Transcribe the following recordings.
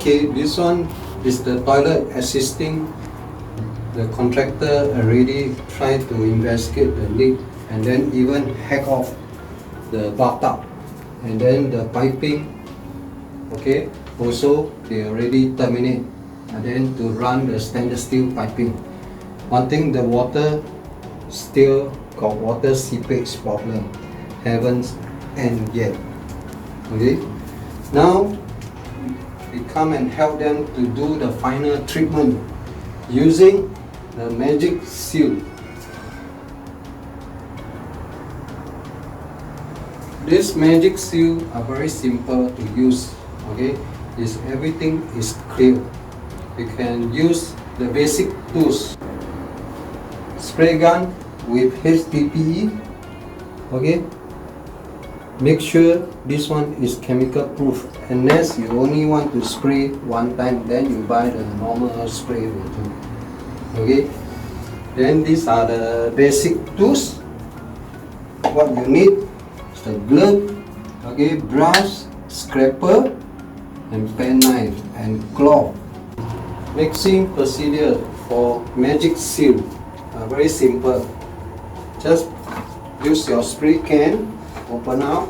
Okay, this one is the toilet assisting. The contractor already tried to investigate the leak and then even hack off the bathtub, and then the piping, okay, also they already terminate, and then to run the stainless steel piping. One thing, the water still got water seepage problem, haven't end yet. Okay, now we come and help them to do the final treatment using the MagicSeal. This MagicSeal are very simple to use. Okay, everything is clear. You can use the basic tools: spray gun with HDPE. Okay, make sure this one is chemical proof, unless you only want to spray one time, then you buy the normal spray will do. Okay, then these are the basic tools. What you need is the glove, okay, brush, scraper, and pen knife and cloth. Mixing procedure for MagicSeal very simple. Just use your spray can, open up,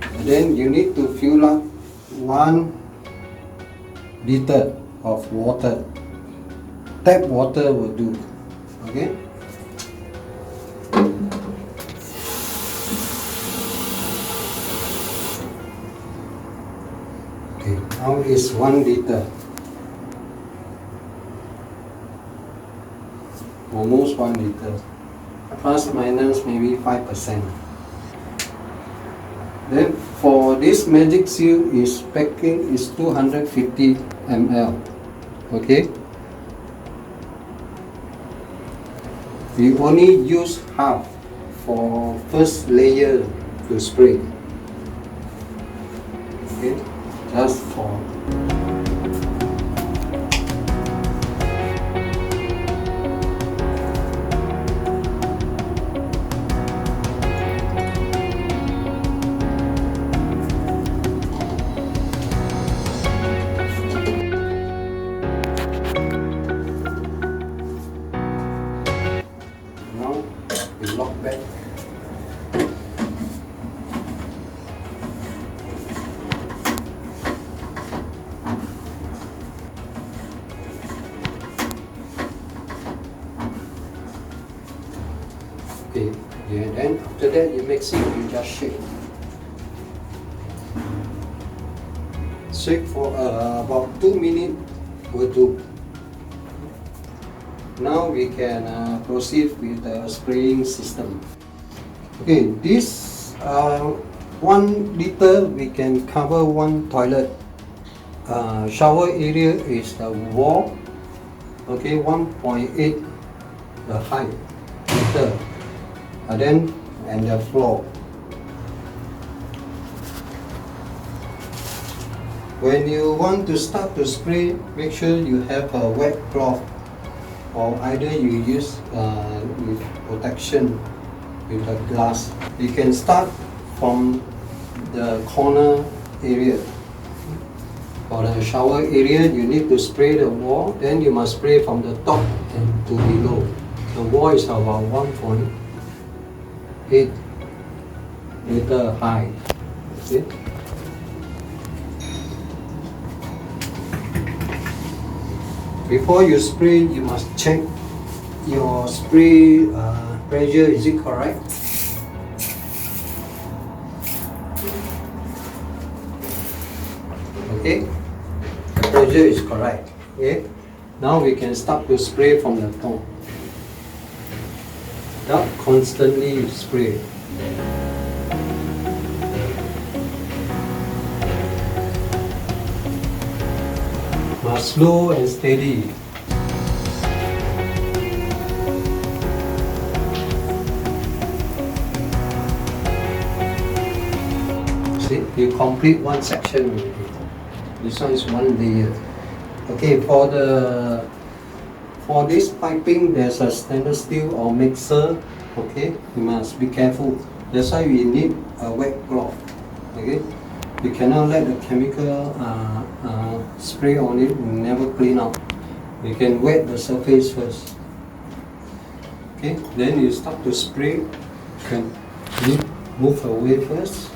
and then you need to fill up 1 liter of water. Tap water will do. Okay, now is 1 liter, almost 1 liter, plus minus maybe 5%. Then for this MagicSeal is packing is 250 ml. Okay, we only use half for first layer to spray. Okay, just for lock back. Okay, yeah, then after that you mix it, you just shake. Shake for about 2 minutes will do. Now we can proceed with the spraying system. Okay, this 1 liter we can cover 1 toilet. Shower area is the wall. Okay, 1.8 the height meter, and the floor. When you want to start to spray, make sure you have a wet cloth, or either you use with protection with a glass. You can start from the corner area. For the shower area, you need to spray the wall, then you must spray from the top and to below. The wall is about 1.8 meter high. Okay? Before you spray, you must check your spray pressure, is it correct? Okay, the pressure is correct. Okay, now we can start to spray from the top. Not constantly spray. slow and steady. See, you complete one section already. This one is one layer. Okay, for this piping, there's a stainless steel or mixer. Okay, you must be careful. That's why we need a wet cloth. Okay, you cannot let the chemical spray on it and never clean up. You can wet the surface first. Okay, then you start to spray. You can move away first.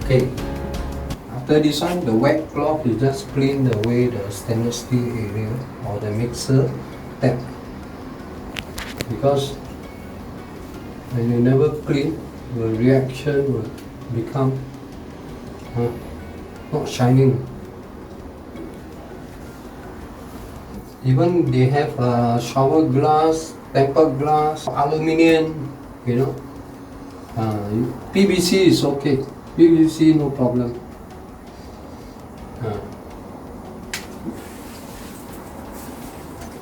Okay, after this one, the wet cloth, you just clean away the stainless steel area or the mixer tap, because when you never clean, the reaction will become not shining. Even they have shower glass, tempered glass, aluminium, you know. PVC is okay. PVC, no problem.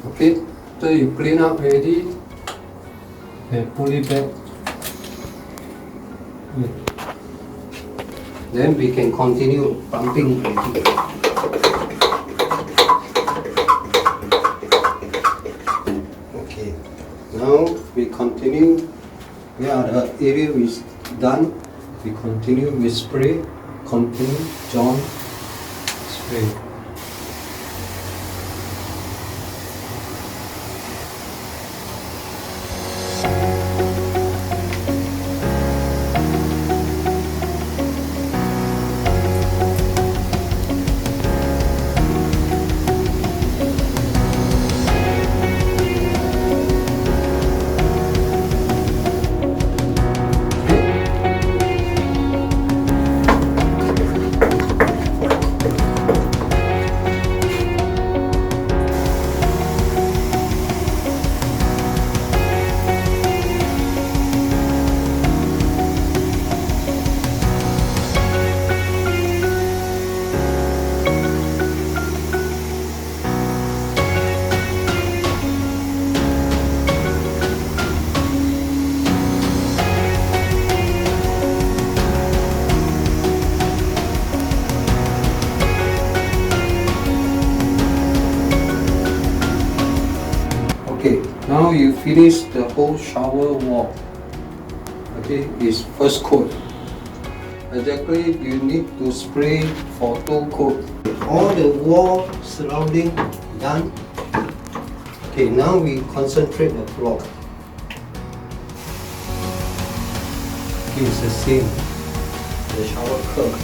Okay, so you clean up already and pull it back. Then we can continue pumping. Okay, now we continue. Yeah, the area is done. We continue with spray, continue, John, spray. Okay, now you finish the whole shower wall. Okay, is first coat. Exactly, you need to spray for 2 coat. All the wall surrounding done. Okay, now we concentrate the floor. It's the same, the shower curve.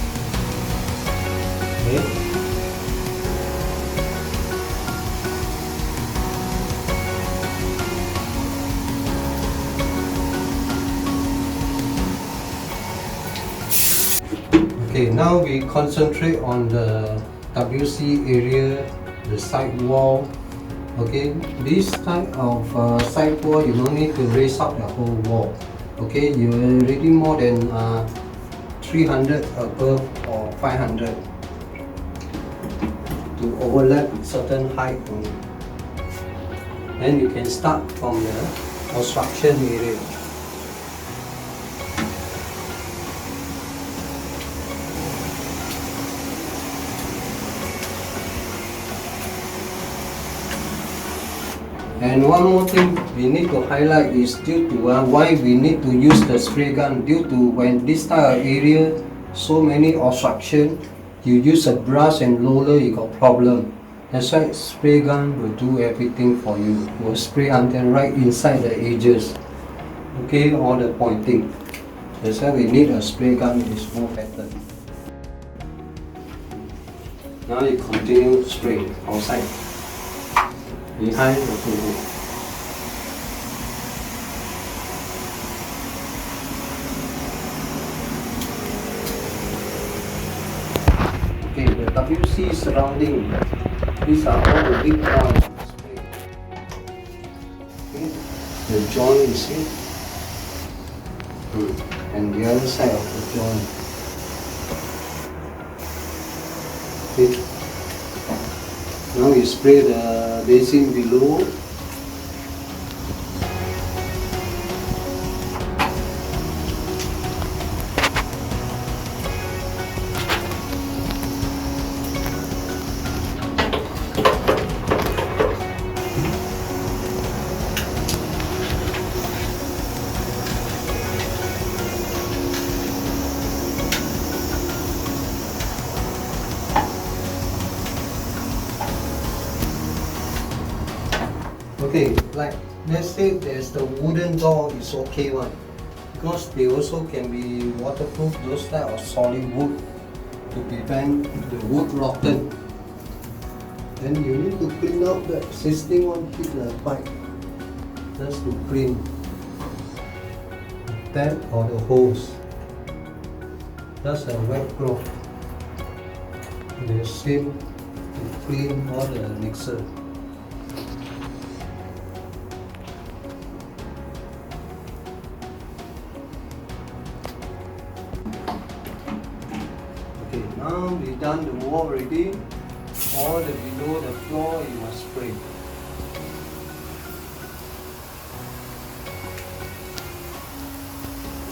Okay. Okay, now we concentrate on the WC area, the side wall. Okay, this type of side wall, you don't need to raise up the whole wall. Okay, you already more than 300 above or 500 to overlap certain height only. Then you can start from the construction area. And one more thing we need to highlight is due to why we need to use the spray gun. Due to when this type of area, so many obstruction, you use a brush and roller, you got problem. That's why spray gun will do everything for you. It will spray until right inside the edges. Okay, all the pointing. That's why we need a spray gun. It's more better. Now you continue spray outside. behind the wood. Okay, the WC surrounding, these are all the big ones. Okay, the joint is here, and the other side of the joint. Okay. Now you spray the basin below. Okay, like let's say there's the wooden door is okay one, because they also can be waterproof, those type of solid wood, to prevent the wood rotten. Then you need to clean out the existing one, keep the pipe, just to clean that or the hose. Just a wet cloth. The same to clean all the mixer. Okay, now we done the wall already. All the below the floor you must spray.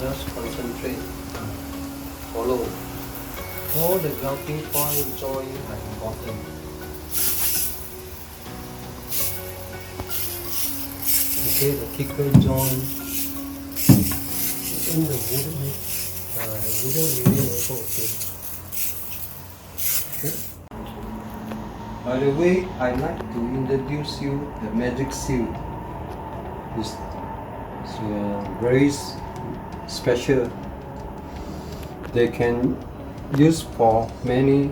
Just concentrate. Follow. All the grouting point joint are important. Okay, the kicker joint. In the wooden unit also okay. Okay. By the way, I'd like to introduce you the MagicSeal. It's very special. They can use for many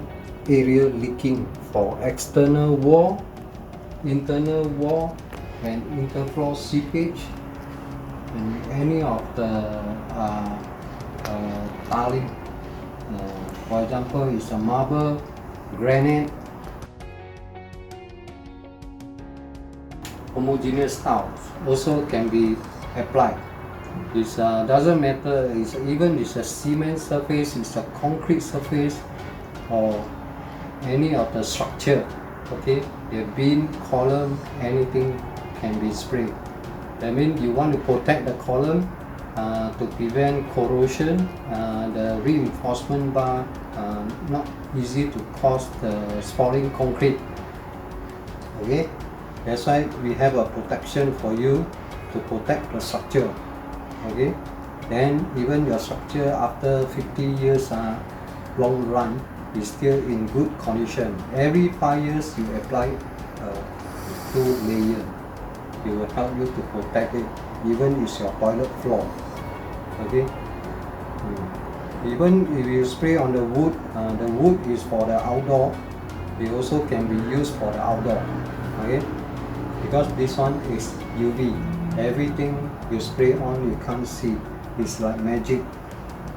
area leaking, for external wall, internal wall, and interfloor seepage, and any of the tiling. For example, it's a marble, granite, homogeneous tiles also can be applied. It doesn't matter, even it's a cement surface, it's a concrete surface, or any of the structure. Okay, the beam, column, anything can be sprayed. That means you want to protect the column to prevent corrosion, the reinforcement bar not easy to cause the spalling concrete. Okay, that's why we have a protection for you to protect the structure. Okay, then even your structure after 50 years long run is still in good condition. Every 5 years you apply 2 layer. It will help you to protect it, even if your toilet floor. Okay. Even if you spray on the wood is for the outdoor. It also can be used for the outdoor. Okay, because this one is UV. Everything you spray on you can't see. It's like magic.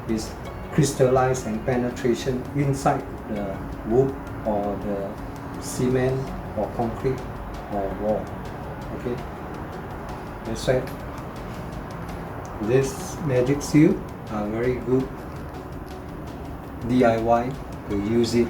It's crystallized and penetration inside the wood or the cement or concrete or wall. Okay, that's right. This MagicSeal are very good DIY to use it.